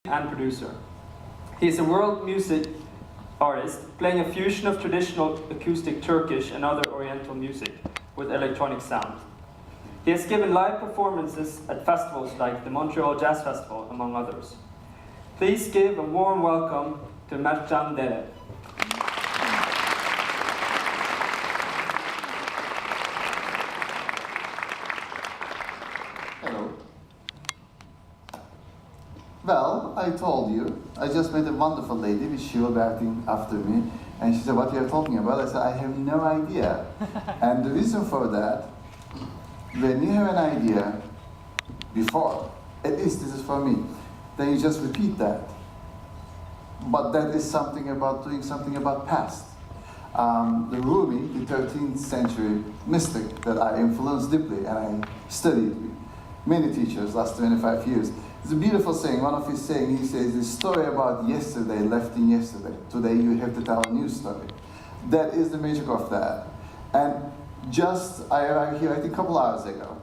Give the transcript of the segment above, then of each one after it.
and producer. He is a world music artist, playing a fusion of traditional acoustic Turkish and other Oriental music with electronic sound. He has given live performances at festivals like the Montreal Jazz Festival, among others. Please give a warm welcome to Mercan Dede. Hello. Well, I told you, I just met a wonderful lady with Bergen after me, and she said, "What are you talking about?" I said, "I have no idea." And the reason for that, when you have an idea before, at least this is for me, then you just repeat that. But that is something about doing something about past. The Rumi, the 13th century mystic that I influenced deeply, and I studied with many teachers last 25 years. It's a beautiful saying. One of his sayings, he says, "The story about yesterday left in yesterday. Today you have to tell a new story." That is the magic of that. And I arrived here, I think, a couple hours ago.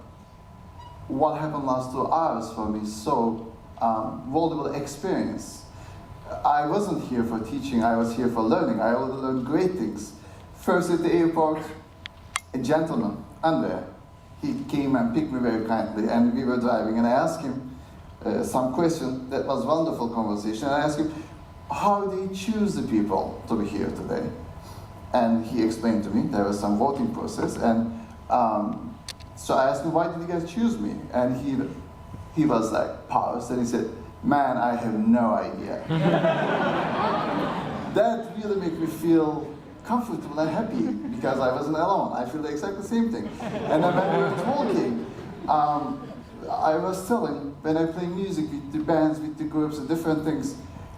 What happened last 2 hours for me is so valuable experience. I wasn't here for teaching, I was here for learning. I already learned great things. First at the airport, a gentleman, Andre, he came and picked me very kindly, and we were driving, and I asked him some question. That was wonderful conversation. I asked him, how do you choose the people to be here today? And he explained to me there was some voting process, and so I asked him, why did you guys choose me? And he was like paused, and he said, "Man, I have no idea." That really made me feel comfortable and happy, because I wasn't alone. I feel the exactly same thing. And then when we were talking, I was telling, when I play music with the bands, with the groups, and different things,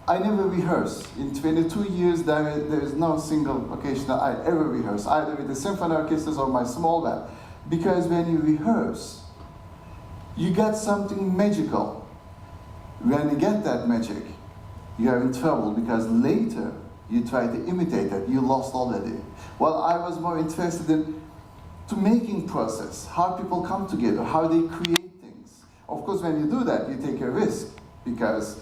I never rehearse. In 22 years, there is no single occasion that I ever rehearse, either with the symphony orchestras or my small band. Because when you rehearse, you get something magical. When you get that magic, you are in trouble, because later you try to imitate it, you lost already. Well, I was more interested in the making process, how people come together, how they create things. Of course, when you do that, you take a risk, because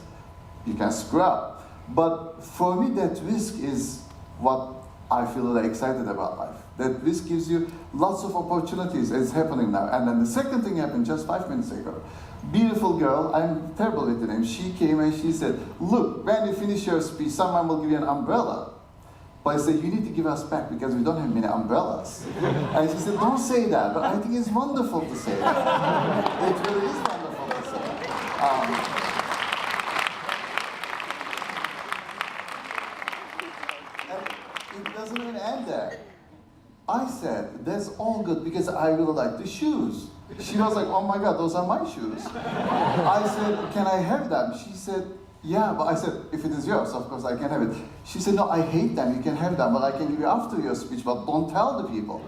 you can screw up. But for me, that risk is what I feel really excited about life. That risk gives you lots of opportunities, as happening now. And then the second thing happened just 5 minutes ago. Beautiful girl, I'm terrible with the name. She came and she said, "Look, when you finish your speech, someone will give you an umbrella." But I said, "You need to give us back, because we don't have many umbrellas." And she said, "Don't say that," but I think it's wonderful to say that. It really is wonderful to say. And it doesn't even end there. I said, "That's all good, because I really like the shoes." She was like, "Oh my God, those are my shoes." I said, "Can I have them?" She said, "Yeah," but I said, "If it is yours, of course I can have it." She said, "No, I hate them, you can have them, but I can give you after your speech, but don't tell the people."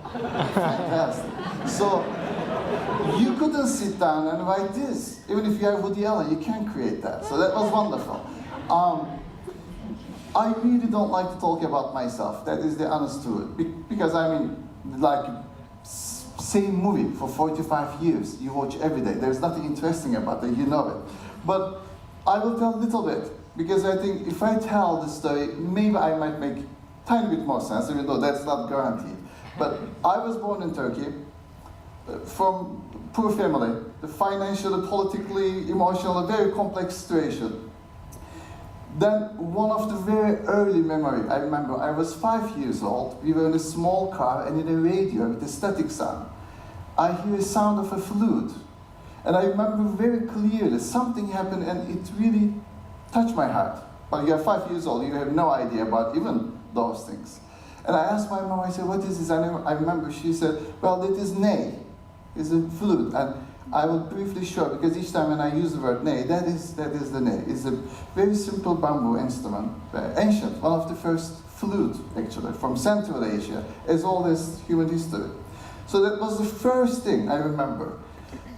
Fantastic. So, you couldn't sit down and write this. Even if you are Woody Allen, you can't create that. So that was wonderful. I really don't like to talk about myself. That is the honest truth. Because I mean, like, same movie for 45 years, you watch every day. There's nothing interesting about it, you know it. But I will tell a little bit, because I think if I tell the story, maybe I might make a tiny bit more sense, even though that's not guaranteed. But I was born in Turkey, from poor family, the financially, politically, emotional, a very complex situation. Then one of the very early memory, I remember, I was 5 years old, we were in a small car, and in a radio with a static sound, I hear a sound of a flute. And I remember very clearly, something happened and it really touched my heart. But you are 5 years old, you have no idea about even those things. And I asked my mom, I said, "What is this?" And I remember she said, "Well, that is ney, it's a flute." And I will briefly show, because each time when I use the word ney, that is the ney. It's a very simple bamboo instrument, ancient, one of the first flute, actually, from Central Asia, as old as human history. So that was the first thing I remember.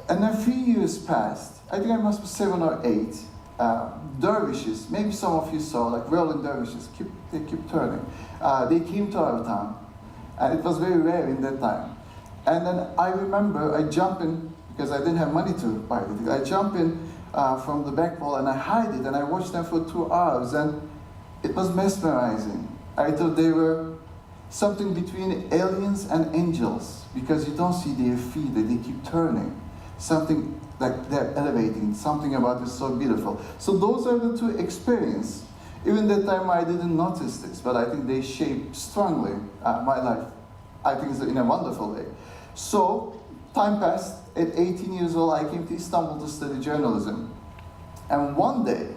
And then 3 years passed, I think I must be 7 or 8, dervishes, maybe some of you saw, like whirling dervishes, they keep turning. They came to our town, and it was very rare in that time. And then I remember I jumped in, because I didn't have money to buy it. I jumped in from the back wall, and I hide it, and I watched them for 2 hours, and it was mesmerizing. I thought they were something between aliens and angels, because you don't see their feet, they keep turning. Something like they're elevating, something about it so beautiful. So those are the 2 experiences. Even that time I didn't notice this, but I think they shaped strongly my life. I think it's in a wonderful way. So time passed. At 18 years old, I came to Istanbul to study journalism. And one day,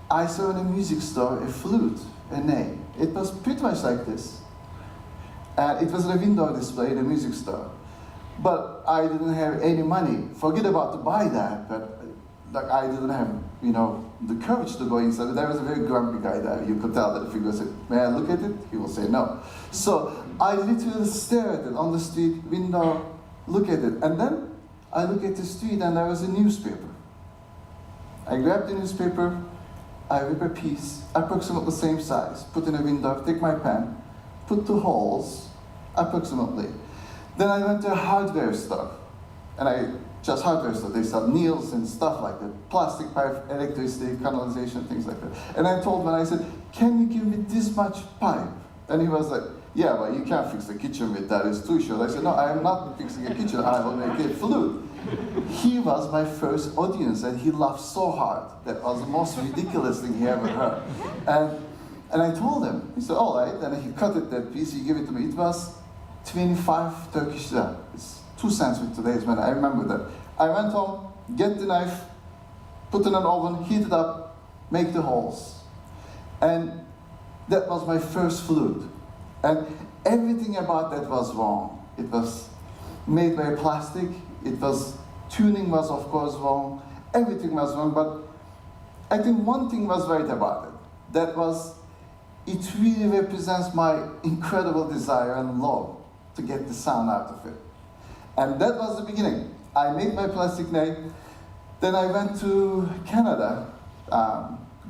I saw in a music store a flute, a ney. It was pretty much like this. And it was a window display in a music store. But I didn't have any money. Forget about to buy that, but like I didn't have, you know, the courage to go inside. There was a very grumpy guy there. You could tell that if he goes, may I look at it? He will say no. So I literally stare at it on the street window, look at it. And then I look at the street and there was a newspaper. I grab the newspaper, I rip a piece, approximately the same size, put in a window, take my pen, put 2 holes, approximately. Then I went to a hardware store, and hardware store, they sell nails and stuff like that, plastic pipe, electricity, canalization, things like that. And I told him, I said, can you give me this much pipe? And he was like, yeah, but you can't fix the kitchen with that, it's too short. I said, no, I am not fixing a kitchen, I will make a flute. He was my first audience, and he laughed so hard. That was the most ridiculous thing he ever heard. And I told him, he said, all right, and he cut it, that piece, he gave it to me. It was 25 Turkish lira. It's 2 cents with today's money, I remember that. I went home, get the knife, put it in an oven, heat it up, make the holes. And that was my first flute. And everything about that was wrong. It was made by plastic, tuning was of course wrong, everything was wrong, but I think one thing was right about it. That was, it really represents my incredible desire and love to get the sound out of it. And that was the beginning. I made my plastic ney, then I went to Canada,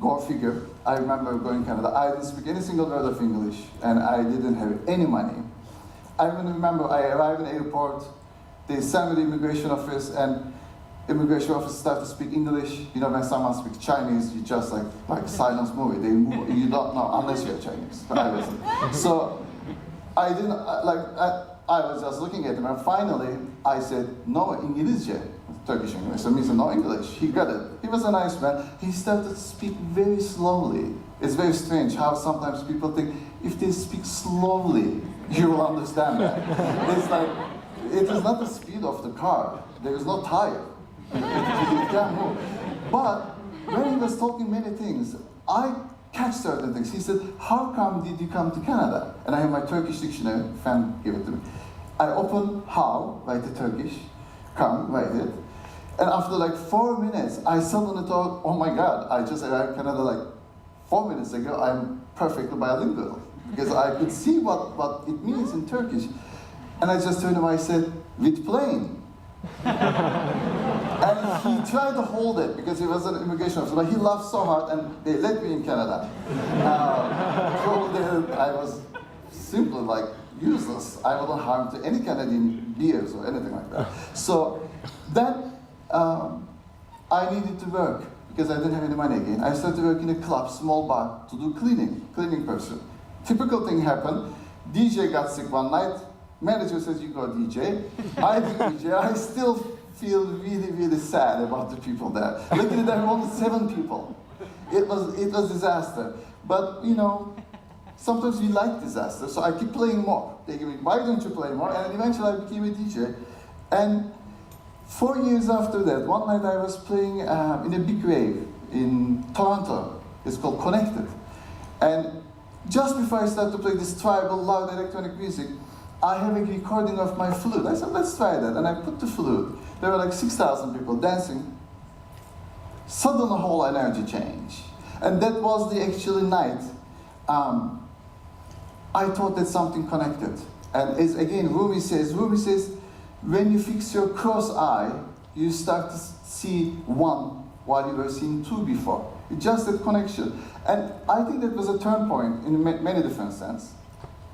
go figure. I remember going to Canada. I didn't speak any single word of English, and I didn't have any money. I even remember I arrived in the airport, they sent me to the immigration office, and immigration officer started to speak English. You know, when someone speaks Chinese, you just like silence movie. They move, you don't know unless you're Chinese. But I wasn't. So I didn't, I was just looking at him, and finally I said, no İngilizce, Turkish English. So he said, no English. He got it. He was a nice man. He started to speak very slowly. It's very strange how sometimes people think, if they speak slowly, you will understand that. It's like, it is not the speed of the car. There is no tire. It can't move. But when he was talking many things, I catch certain things. He said, how come did you come to Canada? And I have my Turkish dictionary, fan gave it to me. I open how, write the Turkish, come, write it. And after like 4 minutes, I suddenly thought, oh my God, I just arrived in Canada like 4 minutes ago, I'm perfectly bilingual. Because I could see what it means in Turkish. And I just turned to him, I said, with plane. And he tried to hold it because he was an immigration officer, but he laughed so hard and they let me in Canada. Probably I was simply like useless. I wasn't harmed to any Canadian beers or anything like that. So then I needed to work because I didn't have any money again. I started to work in a club, small bar, to do cleaning person. Typical thing happened. DJ got sick one night. Manager says, you go DJ. I do DJ. I still feel really, really sad about the people there. Luckily, there were only 7 people. It was disaster. But, you know, sometimes we like disaster, so I keep playing more. They give me, why don't you play more? And eventually I became a DJ. And 4 years after that, one night I was playing in a big rave in Toronto. It's called Connected. And just before I started to play this tribal, loud electronic music, I have a recording of my flute. I said, let's try that. And I put the flute. There were like 6,000 people dancing. Suddenly, whole energy change. And that was the actual night. I thought that something connected. And as again, Rumi says, when you fix your cross eye, you start to see 1 while you were seeing 2 before. It's just that connection. And I think that was a turn point in many different sense.